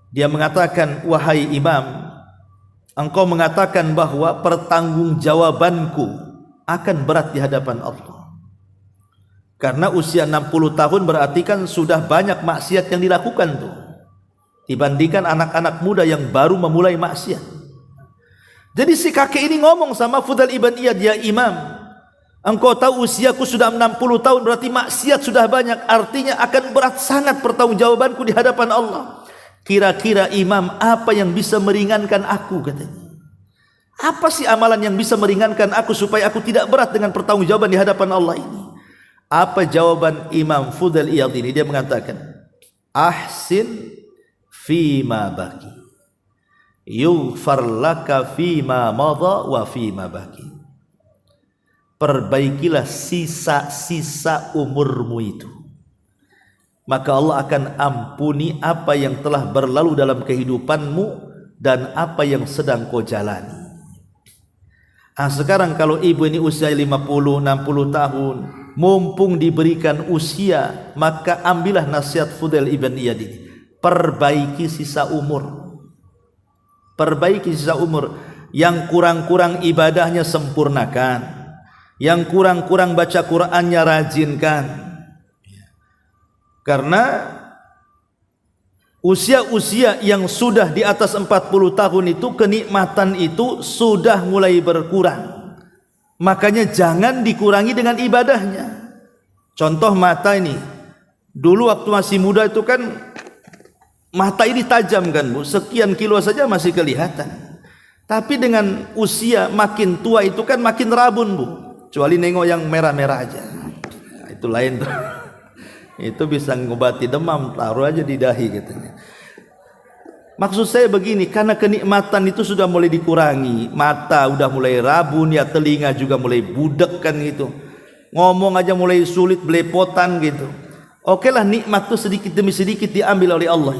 Dia mengatakan, wahai imam, engkau mengatakan bahwa pertanggungjawabanku akan berat di hadapan Allah. Karena usia 60 tahun berarti kan sudah banyak maksiat yang dilakukan tuh, dibandingkan anak-anak muda yang baru memulai maksiat. Jadi si kakek ini ngomong sama Fudail ibn Iyad, ya imam, engkau tahu usiaku sudah 60 tahun, berarti maksiat sudah banyak, artinya akan berat sangat pertanggungjawabanku di hadapan Allah. Kira-kira imam, apa yang bisa meringankan aku, katanya. Apa sih amalan yang bisa meringankan aku supaya aku tidak berat dengan pertanggungjawaban di hadapan Allah ini? Apa jawaban Imam Fudail Iyad ini? Dia mengatakan, ahsin fima baki, yughfar laka fima madha wa fima baki. Perbaikilah sisa-sisa umurmu itu, maka Allah akan ampuni apa yang telah berlalu dalam kehidupanmu dan apa yang sedang kau jalani. Sekarang kalau ibu ini usia 50, 60 tahun, mumpung diberikan usia, maka ambillah nasihat Fudail ibn Iyad ini, perbaiki sisa umur. Perbaiki sisa umur. Yang kurang-kurang ibadahnya sempurnakan, yang kurang-kurang baca Qur'annya rajinkan. Karena usia-usia yang sudah di atas 40 tahun itu, kenikmatan itu sudah mulai berkurang. Makanya jangan dikurangi dengan ibadahnya. Contoh mata ini, dulu waktu masih muda itu kan mata ini tajam kan, Bu, sekian kilo saja masih kelihatan. Tapi dengan usia makin tua itu kan makin rabun, Bu, kecuali nengok yang merah-merah aja. Nah, itu lain tuh. Itu bisa ngobati demam, taruh aja di dahi katanya. Maksud saya begini, karena kenikmatan itu sudah mulai dikurangi, mata udah mulai rabun ya, telinga juga mulai budek kan gitu, ngomong aja mulai sulit, belepotan gitu. Oke lah, nikmat itu sedikit demi sedikit diambil oleh Allah,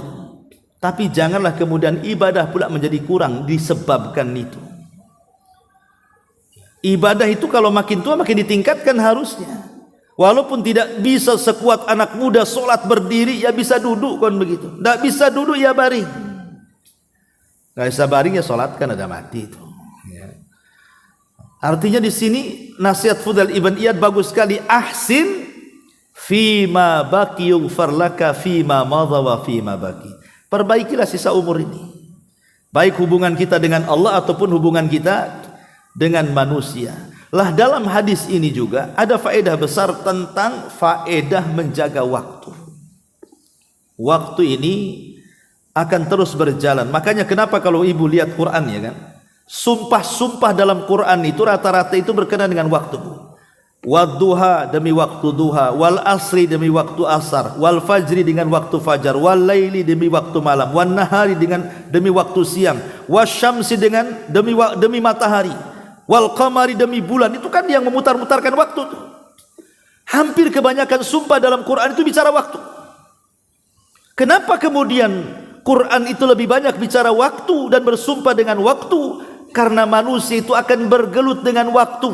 tapi janganlah kemudian ibadah pula menjadi kurang disebabkan itu. Ibadah itu kalau makin tua makin ditingkatkan harusnya. Walaupun tidak bisa sekuat anak muda sholat berdiri, ya bisa duduk kan begitu. Tidak bisa duduk ya baring. Nggak bisa baring ya sholat kan ada mati itu. Ya. Artinya di sini nasihat Fudail ibn Iyad bagus sekali. Ahsin fima baki yughfar laka fima madha wa fima baki. Perbaikilah sisa umur ini. Baik hubungan kita dengan Allah ataupun hubungan kita dengan manusia. Lah dalam hadis ini juga ada faedah besar tentang faedah menjaga waktu. Waktu ini akan terus berjalan. Makanya kenapa kalau ibu lihat Quran ya kan, sumpah-sumpah dalam Quran itu rata-rata itu berkenaan dengan waktu. Wadduha demi waktu duha, wal asri demi waktu asar, wal fajri dengan waktu fajar, wal laili demi waktu malam, wan nahari dengan demi waktu siang, wasyamsi dengan demi matahari, wal qamari demi bulan. Itu kan yang memutar-mutarkan waktu tuh. Hampir kebanyakan sumpah dalam Quran itu bicara waktu. Kenapa kemudian Quran itu lebih banyak bicara waktu dan bersumpah dengan waktu? Karena manusia itu akan bergelut dengan waktu,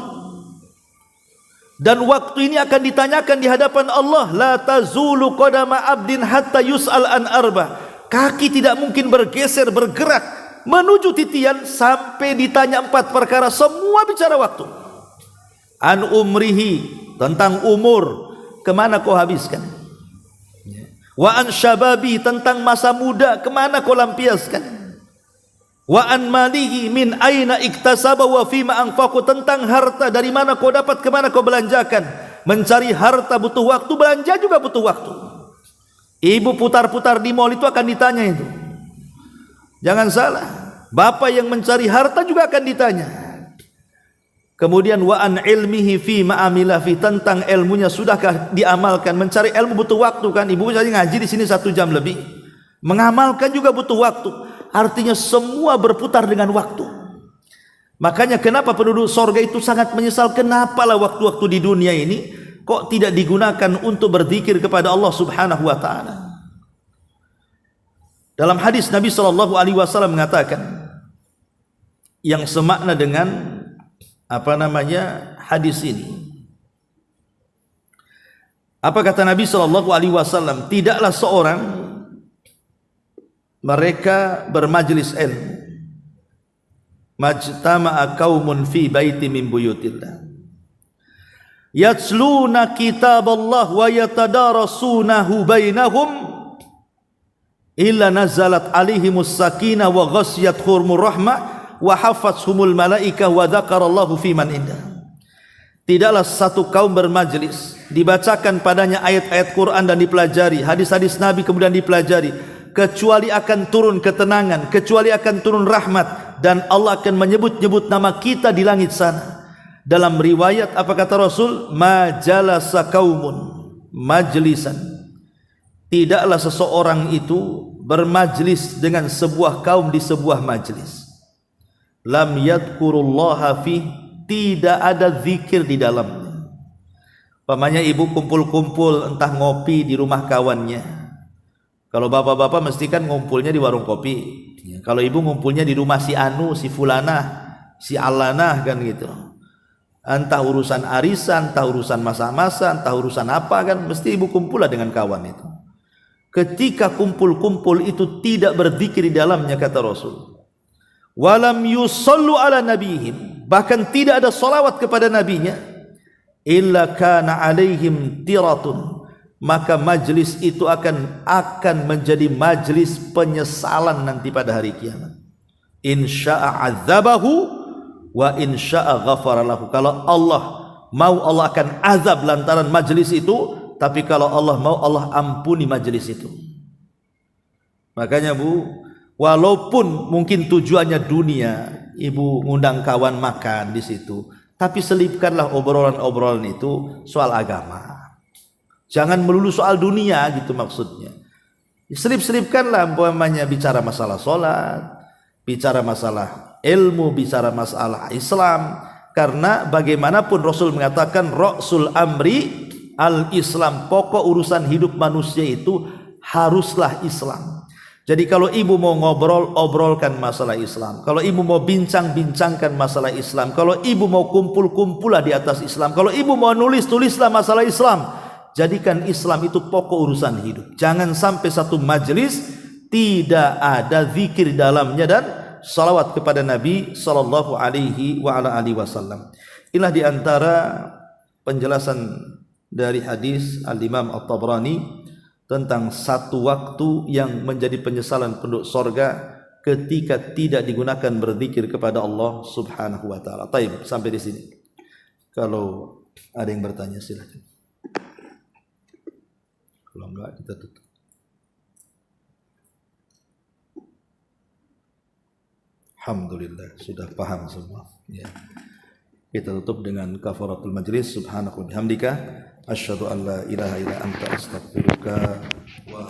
dan waktu ini akan ditanyakan di hadapan Allah. La tazulu qadama abdin hatta yus'al an arba. Kaki tidak mungkin bergeser, bergerak menuju titian sampai ditanya 4 perkara. Semua bicara waktu. An umrihi, tentang umur, kemana kau habiskan. Wa an syababi, tentang masa muda, kemana kau lampiaskan. Wa an malihi min aina iktasaba wa fima anfaqu, tentang harta, dari mana kau dapat, kemana kau belanjakan. Mencari harta butuh waktu, belanja juga butuh waktu. Ibu putar-putar di mall itu akan ditanya itu. Jangan salah, bapak yang mencari harta juga akan ditanya. Kemudian wa an ilmihi fi ma amila fi, tentang ilmunya sudahkah diamalkan. Mencari ilmu butuh waktu kan. Ibu saja ngaji di sini 1 jam lebih. Mengamalkan juga butuh waktu. Artinya semua berputar dengan waktu. Makanya kenapa penduduk sorga itu sangat menyesal, kenapalah waktu-waktu di dunia ini kok tidak digunakan untuk berzikir kepada Allah Subhanahu wa taala. Dalam hadis Nabi sallallahu alaihi wasallam mengatakan yang semakna dengan hadis ini. Apa kata Nabi sallallahu alaihi wasallam? Tidaklah seorang mereka bermajlis ilmu, majtama'a qaumun fi baiti min buyutillah yatsluna kitaballah wa yatadarasunahu bainahum illa nazalat alaihimus sakinah wa ghasyiyatuhumur rahmah wa hafathumul malaikah wa dzakarallahu fi man indah. Tidaklah satu kaum bermajlis, dibacakan padanya ayat-ayat Quran dan dipelajari, hadis-hadis Nabi kemudian dipelajari, kecuali akan turun ketenangan, kecuali akan turun rahmat, dan Allah akan menyebut-nyebut nama kita di langit sana. Dalam riwayat apa kata Rasul? Majalasa qaumun majlisan. Tidaklah seseorang itu bermajlis dengan sebuah kaum di sebuah majlis, lam yadhkurullaha fi, tidak ada zikir di dalamnya. Pamannya ibu kumpul-kumpul entah ngopi di rumah kawannya. Kalau bapak-bapak mesti kan ngumpulnya di warung kopi. Kalau ibu ngumpulnya di rumah si Anu, si Fulanah, si Alanah kan gitu. Entah urusan arisan, entah urusan masa-masa, entah urusan apa kan, mesti ibu kumpul lah dengan kawan itu. Ketika kumpul-kumpul itu tidak berzikir di dalamnya, kata Rasul, walam yusallu ala nabihim, bahkan tidak ada salawat kepada nabinya, illa kana alaihim tiratun, maka majlis itu akan menjadi majlis penyesalan nanti pada hari kiamat. Insya'a azabahu wa insya'a ghafara lahu. Kalau Allah mau, Allah akan azab lantaran majlis itu, tapi kalau Allah mau, Allah ampuni majlis itu. Makanya Bu, walaupun mungkin tujuannya dunia, ibu ngundang kawan makan di situ, tapi selipkanlah obrolan-obrolan itu soal agama. Jangan melulu soal dunia gitu maksudnya. Selip-selipkanlah umpamanya bicara masalah salat, bicara masalah ilmu, bicara masalah Islam, karena bagaimanapun Rasul mengatakan ra'sul amri al-Islam, pokok urusan hidup manusia itu haruslah Islam. Jadi kalau ibu mau ngobrol, obrolkan masalah Islam. Kalau ibu mau bincang-bincangkan masalah Islam. Kalau ibu mau kumpul-kumpulah di atas Islam. Kalau ibu mau nulis, tulislah masalah Islam. Jadikan Islam itu pokok urusan hidup. Jangan sampai satu majelis tidak ada zikir di dalamnya dan salawat kepada Nabi sallallahu alaihi wasallam. Inilah di antara penjelasan dari hadis Al-Imam At-Tabrani tentang satu waktu yang menjadi penyesalan penduduk sorga ketika tidak digunakan berzikir kepada Allah Subhanahu wa taala. Taib, sampai di sini. Kalau ada yang bertanya silakan. Kalau enggak kita tutup. Alhamdulillah sudah paham semua. Ya. Kita tutup dengan kafaratul majlis. Subhanaka wa bihamdika asyhadu an la ilaha illa anta astaghfiruka wa